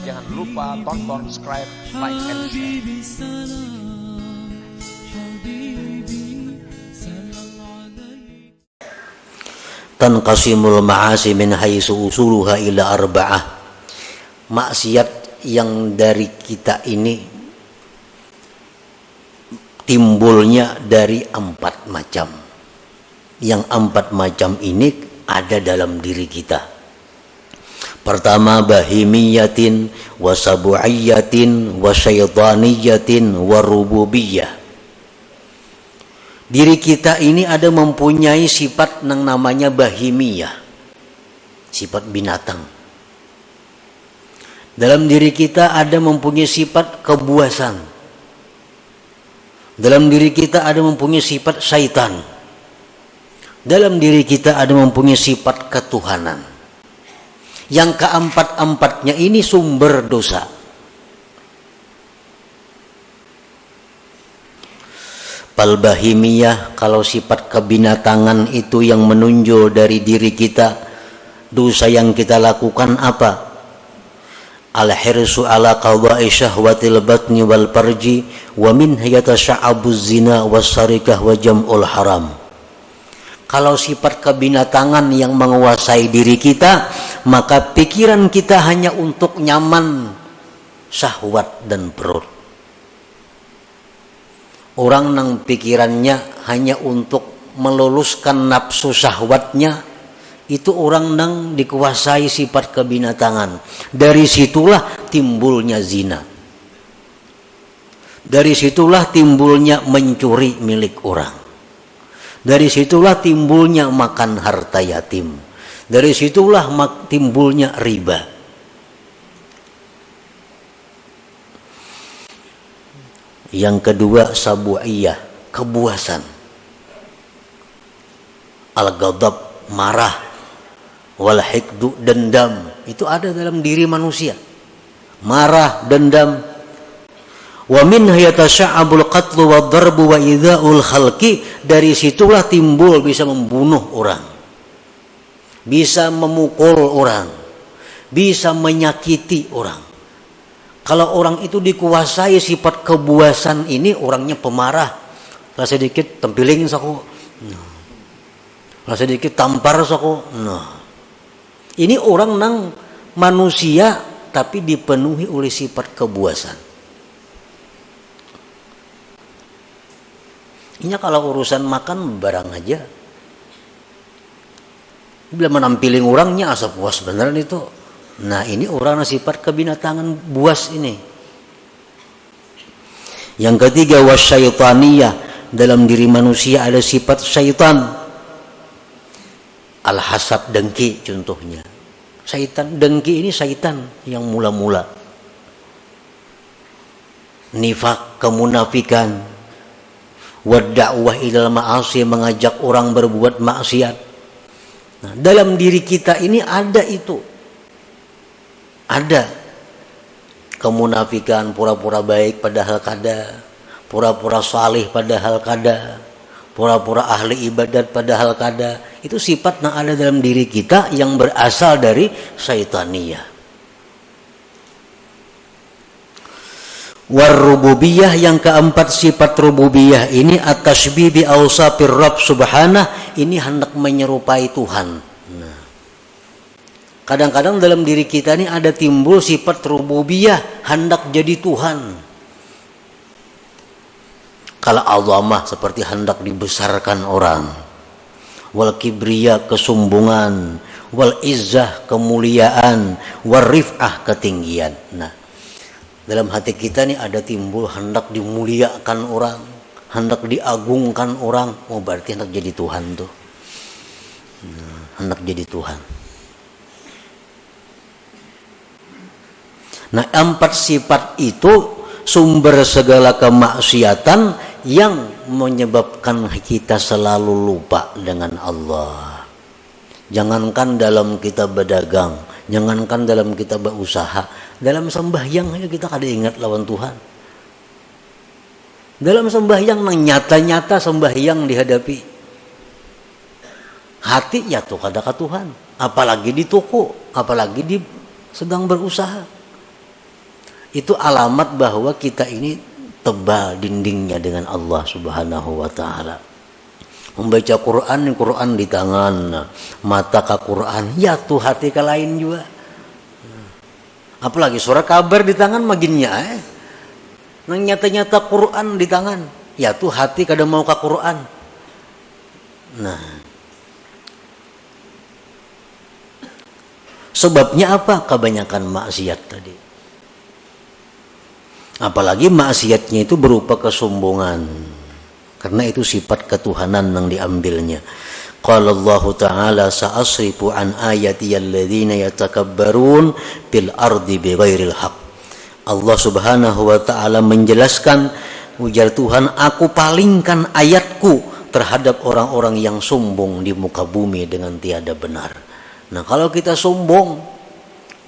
Jangan lupa tonton, subscribe, like, and share. Tanqasimul ma'asi min haitsu usuluha ila arba'ah. Maksiat yang dari kita ini timbulnya dari 4 macam. Yang 4 macam ini ada dalam diri kita. Pertama, bahimiyatin wa sabu'iyatin wa syaitaniyatin wa rububiyah. Diri kita ini ada mempunyai sifat yang namanya bahimiyah, sifat binatang. Dalam diri kita ada mempunyai sifat kebuasan. Dalam diri kita ada mempunyai sifat syaitan. Dalam diri kita ada mempunyai sifat ketuhanan. Yang keempat-empatnya ini sumber dosa. Palbahimiyah, kalau sifat kebinatangan itu yang menunjuk dari diri kita, dosa yang kita lakukan apa? Al-hirsu ala qada'i syahwatil batni wal farji wa min yatasa'abuz zina was sarikah wa jam'ul haram. Kalau sifat kebinatangan yang menguasai diri kita, maka pikiran kita hanya untuk nyaman syahwat dan perut. Orang yang pikirannya hanya untuk meluluskan nafsu syahwatnya, itu orang yang dikuasai sifat kebinatangan. Dari situlah timbulnya zina. Dari situlah timbulnya mencuri milik orang. Dari situlah timbulnya makan harta yatim. Dari situlah timbulnya riba. Yang kedua, sabu'iyah, kebuasan. Al-ghadab, marah. Wal hikdu, dendam. Itu ada dalam diri manusia. Marah, dendam. Wa min yatasa'abul qatlu wa darbu wa idza'ul khalqi. Dari situlah timbul bisa membunuh orang, bisa memukul orang, bisa menyakiti orang. Kalau orang itu dikuasai sifat kebuasan ini, orangnya pemarah. Lah sedikit tempiling saku, lah sedikit tampar saku. Ini orang nang manusia tapi dipenuhi oleh sifat kebuasan. Ini kalau urusan makan barang aja, bila menampiling orangnya asa puas beneran itu. Nah, ini orang sifat kebinatangan buas ini. Yang ketiga, wasyaitaniyah, dalam diri manusia ada sifat syaitan. Al-hasad, dengki contohnya. Syaitan, dengki ini syaitan yang mula-mula. Nifak, kemunafikan. Wadda'wah ilal ma'asi, mengajak orang berbuat maksiat. Nah, dalam diri kita ini ada itu. Ada kemunafikan, pura-pura baik padahal kada, pura-pura salih padahal kada, pura-pura ahli ibadat padahal kada. Itu sifat yang ada dalam diri kita yang berasal dari syaitaniyah. Warububiyah, yang keempat sifat rububiyah ini at-tasybih bi awsafir Rabb subhanah, ini hendak menyerupai Tuhan. Nah, kadang-kadang dalam diri kita ini ada timbul sifat rububiyah, hendak jadi Tuhan. Kalau azamah seperti hendak dibesarkan orang, wal kibriya, kesombongan, wal izzah, kemuliaan, wal rif'ah, ketinggian. Nah, dalam hati kita nih ada timbul hendak dimuliakan orang, hendak diagungkan orang. Oh, berarti hendak jadi Tuhan tuh. Hendak jadi Tuhan. Nah, 4 sifat itu sumber segala kemaksiatan yang menyebabkan kita selalu lupa dengan Allah. Jangankan dalam kita berdagang, jangankan dalam kita berusaha, dalam sembahyang aja kita kada ingat lawan Tuhan. Dalam sembahyang nang nyata-nyata sembahyang dihadapi, hati ya tuh kada ka Tuhan. apalagi di toko, apalagi di sedang berusaha. Itu alamat bahwa kita ini tebal dindingnya dengan Allah Subhanahu wa taala. Membaca Quran di tangan, mata ke Quran, ya tuh hati ke lain juga. Apalagi surat kabar di tangan maginnya nang nyata-nyata Quran di tangan, ya tuh hati kada mau ke Quran. Nah, sebabnya apa? Kebanyakan maksiat tadi. Apalagi maksiatnya itu berupa kesombongan. Karena itu sifat ketuhanan yang diambilnya. Qala Allah Ta'ala sa'asrifu an ayati alladhina yatakabbarun fil ardi bighairil haq. Allah Subhanahu wa Ta'ala menjelaskan, ujar Tuhan, aku palingkan ayatku terhadap orang-orang yang sombong di muka bumi dengan tiada benar. Nah, kalau kita sombong,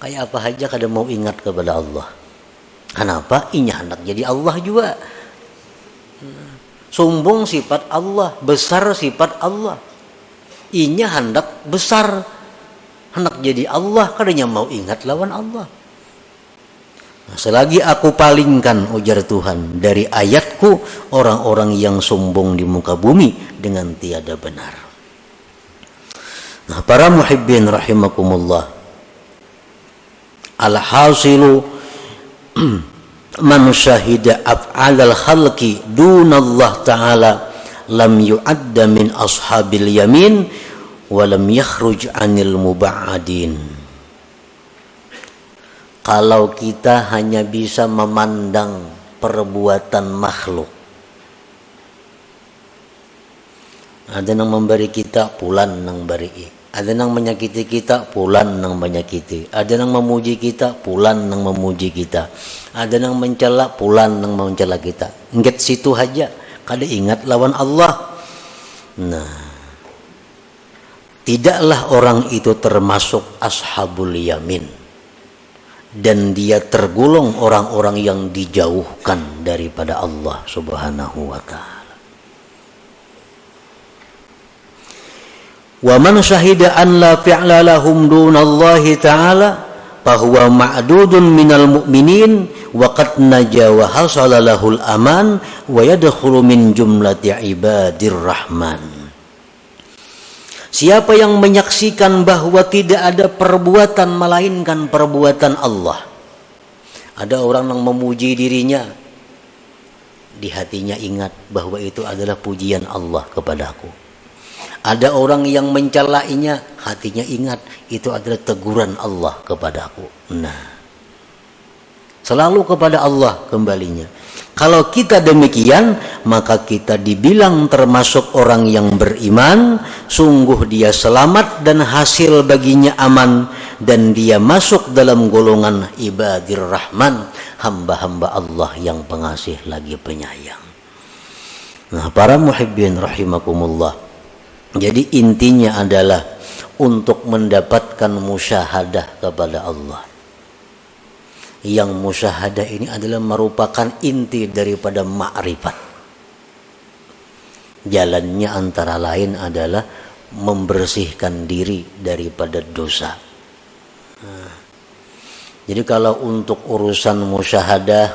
kayak apa aja kada mau ingat kepada Allah. Kenapa? Inya hendak jadi Allah juga. Sombong sifat Allah, besar sifat Allah. Inya hendak besar, hendak jadi Allah, kadanya mau ingat lawan Allah. Nah, selagi aku palingkan, ujar Tuhan, dari ayatku orang-orang yang sombong di muka bumi dengan tiada benar. Nah, para muhibbin rahimakumullah, al-hasilu man syahida af'alal khalqi dunallah ta'ala lam yu'adda min ashabil yamin wa lam yakhruj anil muba'adin. Kalau kita hanya bisa memandang perbuatan makhluk, ada yang memberi kita, pulan nang beri. Ada yang menyakiti kita, pulan nang menyakiti. Ada yang memuji kita, pulan nang memuji kita. Ada yang mencela, pulan nang mencela kita. Ingat situ aja, kada ingat lawan Allah. Nah, tidaklah orang itu termasuk ashabul yamin, dan dia tergolong orang-orang yang dijauhkan daripada Allah Subhanahu wa ta'ala. Wa man syahida an la fi'la lahum dunallahi ta'ala fahuwa ma'dudun minal mu'minin wa qad naja wa hasala lahul aman wa yadkhulu min jumlati ibadir rahman. Siapa yang menyaksikan bahwa tidak ada perbuatan melainkan perbuatan Allah. Ada orang yang memuji dirinya, di hatinya ingat bahwa itu adalah pujian Allah kepadaku. Ada orang yang mencelainya, hatinya ingat itu adalah teguran Allah kepadaku. Nah, selalu kepada Allah kembalinya. Kalau kita demikian, maka kita dibilang termasuk orang yang beriman, sungguh dia selamat dan hasil baginya aman, dan dia masuk dalam golongan ibadir rahman, hamba-hamba Allah yang pengasih lagi penyayang. Nah, para muhibbin rahimakumullah, jadi intinya adalah untuk mendapatkan musyahadah kepada Allah. Yang musyahadah ini adalah merupakan inti daripada ma'rifat. Jalannya antara lain adalah membersihkan diri daripada dosa. Jadi kalau untuk urusan musyahadah,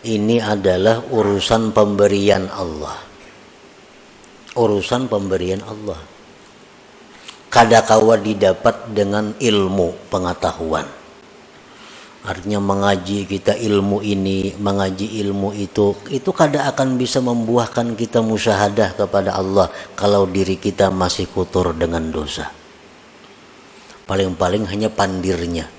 ini adalah urusan pemberian Allah. Urusan pemberian Allah. Kadakawa didapat dengan ilmu pengetahuan. Artinya mengaji kita ilmu ini, mengaji ilmu itu kada akan bisa membuahkan kita musyahadah kepada Allah kalau diri kita masih kotor dengan dosa. Paling-paling hanya pandirnya.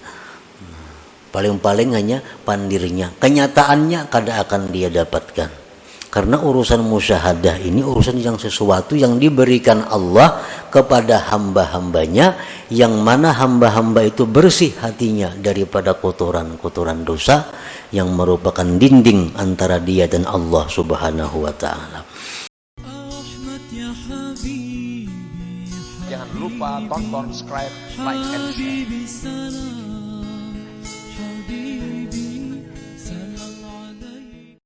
Paling-paling hanya pandirnya. Kenyataannya kada akan dia dapatkan. Karena urusan musyahadah ini urusan yang sesuatu yang diberikan Allah kepada hamba-hambanya, yang mana hamba-hamba itu bersih hatinya daripada kotoran-kotoran dosa yang merupakan dinding antara dia dan Allah Subhanahu wa ta'ala. Jangan lupa tonton, subscribe, like, and share.